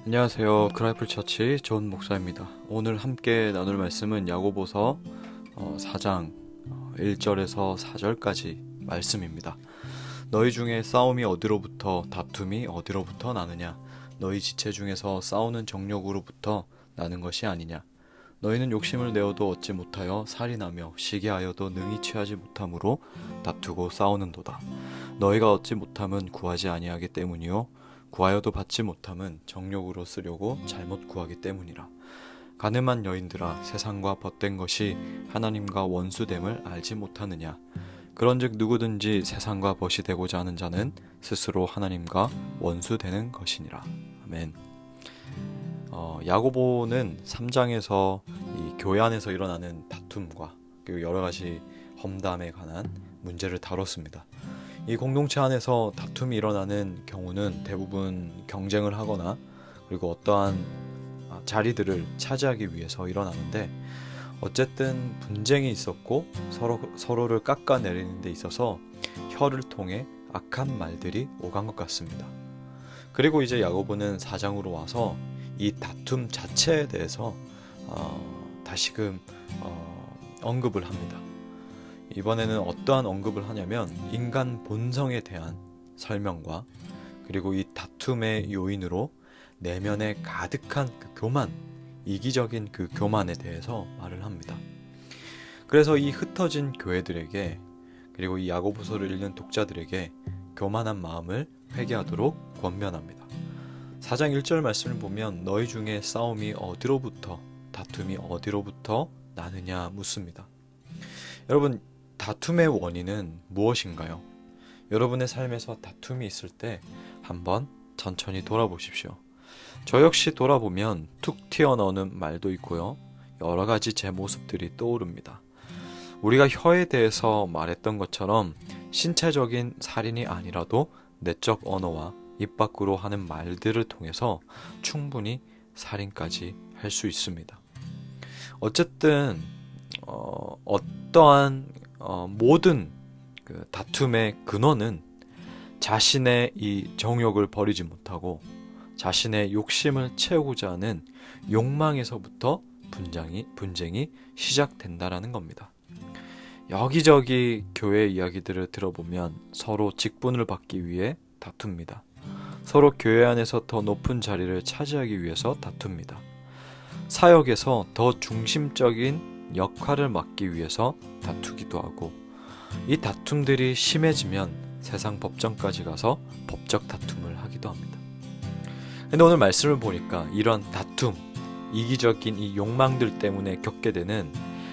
안녕하세요. 크라이플 처치 존 목사입니다. 오늘 함께 나눌 말씀은 야고보서 4장 1절에서 4절까지 말씀입니다. 너희 중에 싸움이 어디로부터 다툼이 어디로부터 나느냐? 너희 지체 중에서 싸우는 정욕으로부터 나는 것이 아니냐? 너희는 욕심을 내어도 얻지 못하여 살인하며 시기하여도 능히 취하지 못함으로 다투고 싸우는도다. 너희가 얻지 못함은 구하지 아니하기 때문이요 구하여도 받지 못함은 정욕으로 쓰려고 잘못 구하기 때문이라. 가늠한 여인들아, 세상과 벗된 것이 하나님과 원수됨을 알지 못하느냐? 그런즉 누구든지 세상과 벗이 되고자 하는 자는 스스로 하나님과 원수되는 것이니라. 아멘. 야고보는 3장에서 이 교회 안에서 일어나는 다툼과 그리고 여러 가지 험담에 관한 문제를 다뤘습니다. 이 공동체 안에서 다툼이 일어나는 경우는 대부분 경쟁을 하거나 그리고 어떠한 자리들을 차지하기 위해서 일어나는데, 어쨌든 분쟁이 있었고 서로를 깎아내리는 데 있어서 혀를 통해 악한 말들이 오간 것 같습니다. 그리고 이제 야고보는 4장으로 와서 이 다툼 자체에 대해서 다시금 언급을 합니다. 이번에는 어떠한 언급을 하냐면 인간 본성에 대한 설명과 그리고 이 다툼의 요인으로 내면에 가득한 그 교만, 이기적인 그 교만에 대해서 말을 합니다. 그래서 이 흩어진 교회들에게 그리고 이 야고보서를 읽는 독자들에게 교만한 마음을 회개하도록 권면합니다. 4장 1절 말씀을 보면 너희 중에 싸움이 어디로부터 다툼이 어디로부터 나느냐 묻습니다. 여러분, 다툼의 원인은 무엇인가요? 여러분의 삶에서 다툼이 있을 때 한번 천천히 돌아보십시오. 저 역시 돌아보면 툭 튀어나오는 말도 있고요. 여러 가지 제 모습들이 떠오릅니다. 우리가 혀에 대해서 말했던 것처럼 신체적인 살인이 아니라도 내적 언어와 입 밖으로 하는 말들을 통해서 충분히 살인까지 할 수 있습니다. 어쨌든 어떠한 모든 그 다툼의 근원은 자신의 이 정욕을 버리지 못하고 자신의 욕심을 채우고자 하는 욕망에서부터 분쟁이 시작된다라는 겁니다. 여기저기 교회 이야기들을 들어보면 서로 직분을 받기 위해 다툽니다. 서로 교회 안에서 더 높은 자리를 차지하기 위해서 다툽니다. 사역에서 더 중심적인 역할을 맡기 위해서 다투기도 하고, 이 다툼들이 심해지면 세상 법정까지 가서 법적 다툼을 하기도 합니다. 근데 오늘 말씀을 보니까 이런 다툼, 이기적인 이 욕망들 때문에 겪게 되는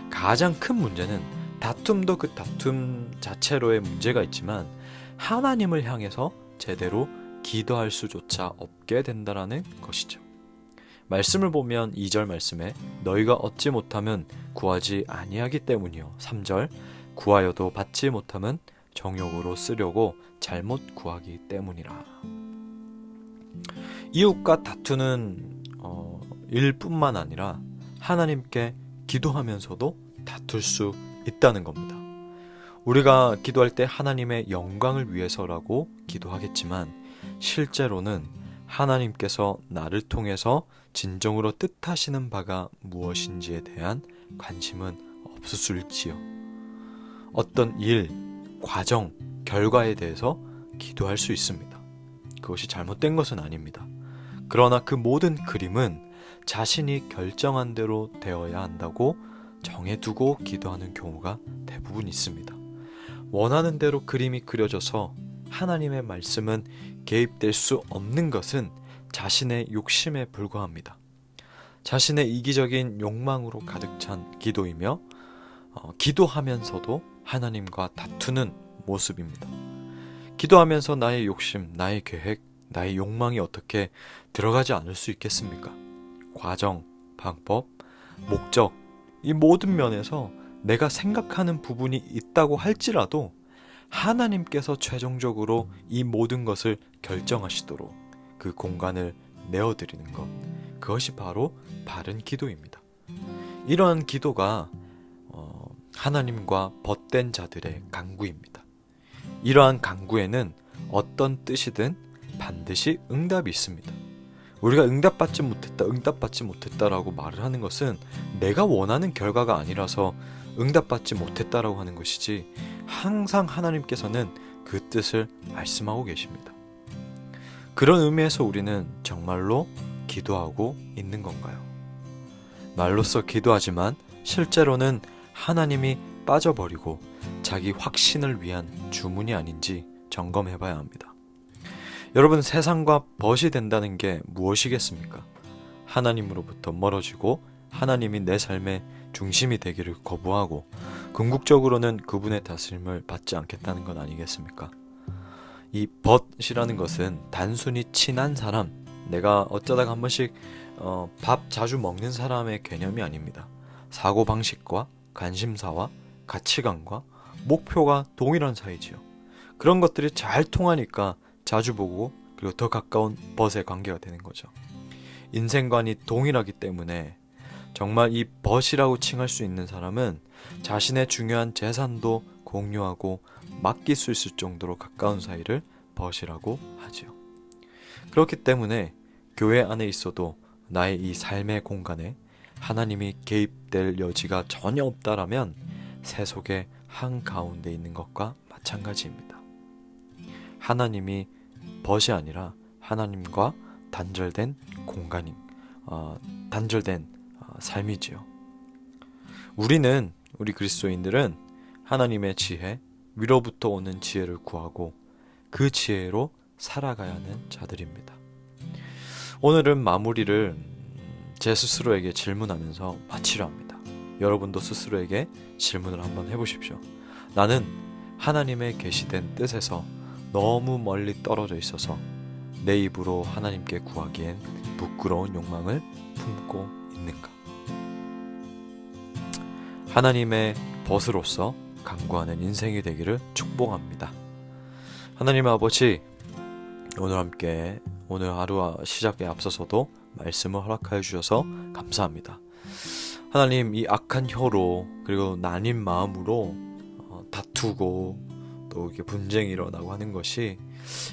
가장 큰 문제는, 다툼도 그 다툼 자체로의 문제가 있지만 하나님을 향해서 제대로 기도할 수조차 없게 된다라는 것이죠. 말씀을 보면 2절 말씀에 너희가 얻지 못하면 구하지 아니하기 때문이요. 3절 구하여도 받지 못하면 정욕으로 쓰려고 잘못 구하기 때문이라. 이웃과 다투는 일뿐만 아니라 하나님께 기도하면서도 다툴 수 있다는 겁니다. 우리가 기도할 때 하나님의 영광을 위해서라고 기도하겠지만 실제로는 하나님께서 나를 통해서 진정으로 뜻하시는 바가 무엇인지에 대한 관심은 없으실지요. 어떤 일, 과정, 결과에 대해서 기도할 수 있습니다. 그것이 잘못된 것은 아닙니다. 그러나 그 모든 그림은 자신이 결정한 대로 되어야 한다고 정해두고 기도하는 경우가 대부분 있습니다. 원하는 대로 그림이 그려져서 하나님의 말씀은 개입될 수 없는 것은 자신의 욕심에 불과합니다. 자신의 이기적인 욕망으로 가득 찬 기도이며 기도하면서도 하나님과 다투는 모습입니다. 기도하면서 나의 욕심, 나의 계획, 나의 욕망이 어떻게 들어가지 않을 수 있겠습니까? 과정, 방법, 목적, 이 모든 면에서 내가 생각하는 부분이 있다고 할지라도 하나님께서 최종적으로 이 모든 것을 결정하시도록 그 공간을 내어드리는 것, 그것이 바로 바른 기도입니다. 이러한 기도가 하나님과 벗된 자들의 간구입니다. 이러한 간구에는 어떤 뜻이든 반드시 응답이 있습니다. 우리가 응답받지 못했다라고 말을 하는 것은 내가 원하는 결과가 아니라서 응답받지 못했다라고 하는 것이지, 항상 하나님께서는 그 뜻을 말씀하고 계십니다. 그런 의미에서 우리는 정말로 기도하고 있는 건가요? 말로써 기도하지만 실제로는 하나님이 빠져버리고 자기 확신을 위한 주문이 아닌지 점검해 봐야 합니다. 여러분, 세상과 벗이 된다는 게 무엇이겠습니까? 하나님으로부터 멀어지고 하나님이 내 삶의 중심이 되기를 거부하고 궁극적으로는 그분의 다스림을 받지 않겠다는 건 아니겠습니까? 이 벗이라는 것은 단순히 친한 사람, 내가 어쩌다가 한 번씩 밥 자주 먹는 사람의 개념이 아닙니다. 사고방식과 관심사와 가치관과 목표가 동일한 사이지요. 그런 것들이 잘 통하니까 자주 보고 그리고 더 가까운 벗의 관계가 되는 거죠. 인생관이 동일하기 때문에 정말 이 벗이라고 칭할 수 있는 사람은 자신의 중요한 재산도 공유하고 맡길 수 있을 정도로 가까운 사이를 벗이라고 하지요. 그렇기 때문에 교회 안에 있어도 나의 이 삶의 공간에 하나님이 개입될 여지가 전혀 없다라면 세속의 한가운데 있는 것과 마찬가지입니다. 하나님이 벗이 아니라 하나님과 단절된 공간인, 단절된 삶이지요. 우리 그리스도인들은 하나님의 지혜, 위로부터 오는 지혜를 구하고 그 지혜로 살아가야 하는 자들입니다. 오늘은 마무리를 제 스스로에게 질문하면서 마치려 합니다. 여러분도 스스로에게 질문을 한번 해보십시오. 나는 하나님의 계시된 뜻에서 너무 멀리 떨어져 있어서 내 입으로 하나님께 구하기엔 부끄러운 욕망을 품고 있는가? 하나님의 벗으로서 간구하는 인생이 되기를 축복합니다. 하나님 아버지, 오늘 하루 시작에 앞서서도 말씀을 허락하여 주셔서 감사합니다. 하나님, 이 악한 혀로 그리고 나뉜 마음으로 다투고 또 이렇게 분쟁이 일어나고 하는 것이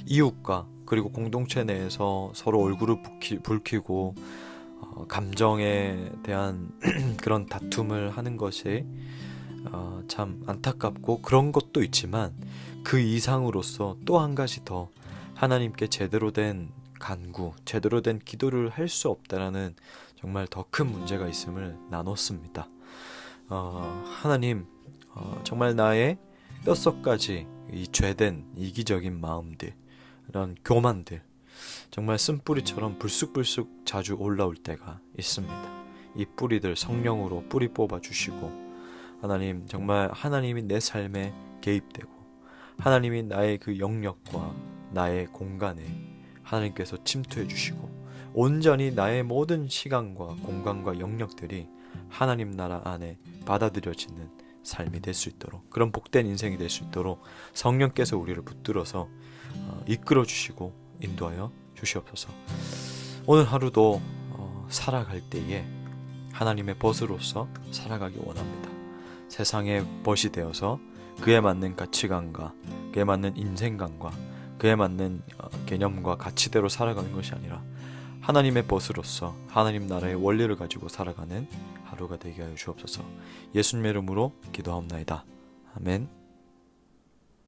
이웃과 그리고 공동체 내에서 서로 얼굴을 붉히고 감정에 대한 그런 다툼을 하는 것이 참 안타깝고 그런 것도 있지만 그 이상으로서 또 한 가지 더 하나님께 제대로 된 간구, 제대로 된 기도를 할 수 없다라는 정말 더 큰 문제가 있음을 나눴습니다. 하나님, 정말 나의 뼛속까지 이 죄된 이기적인 마음들, 이런 교만들, 정말 쓴뿌리처럼 불쑥불쑥 자주 올라올 때가 있습니다. 이 뿌리들 성령으로 뿌리 뽑아 주시고, 하나님, 정말 하나님이 내 삶에 개입되고 하나님이 나의 그 영역과 나의 공간에 하나님께서 침투해 주시고 온전히 나의 모든 시간과 공간과 영역들이 하나님 나라 안에 받아들여지는 삶이 될 수 있도록, 그런 복된 인생이 될 수 있도록 성령께서 우리를 붙들어서 이끌어 주시고 인도하여 주시옵소서. 오늘 하루도 살아갈 때에 하나님의 벗으로서 살아가기 원합니다. 세상의 벗이 되어서 그에 맞는 가치관과 그에 맞는 인생관과 그에 맞는 개념과 가치대로 살아가는 것이 아니라 하나님의 벗으로서 하나님 나라의 원리를 가지고 살아가는 하루가 되게 하여 주옵소서. 예수님의 이름으로 기도하옵나이다. 아멘.